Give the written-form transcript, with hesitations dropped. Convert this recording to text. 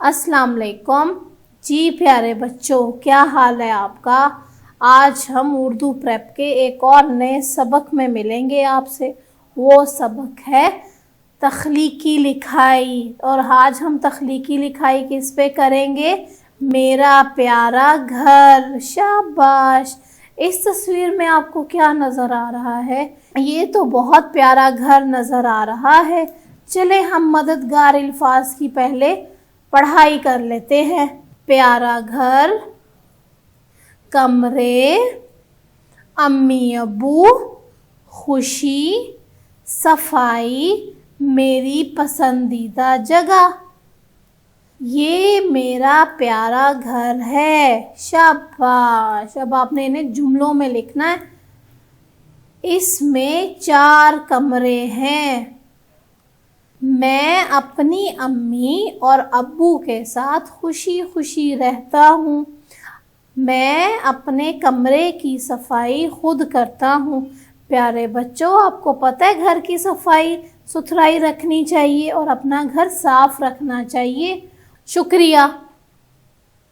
अस्सलाम वालेकुम जी प्यारे बच्चों, क्या हाल है आपका। आज हम उर्दू प्रेप के एक और नए सबक में मिलेंगे आपसे। वो सबक है तख्लीकी लिखाई। और आज हम तख्लीकी लिखाई किस पे करेंगे? मेरा प्यारा घर। शाबाश। इस तस्वीर में आपको क्या नज़र आ रहा है? ये तो बहुत प्यारा घर नज़र आ रहा है। चले हम मददगार अल्फाज की पहले पढ़ाई कर लेते हैं। प्यारा घर, कमरे, अम्मी अब्बू, खुशी, सफाई, मेरी पसंदीदा जगह। ये मेरा प्यारा घर है। शाबाश। अब आपने इन्हें जुमलों में लिखना है। इसमें 4 कमरे हैं। मैं अपनी अम्मी और अब्बू के साथ खुशी खुशी रहता हूँ। मैं अपने कमरे की सफाई खुद करता हूँ। प्यारे बच्चों, आपको पता है घर की सफाई सुथराई रखनी चाहिए और अपना घर साफ रखना चाहिए। शुक्रिया।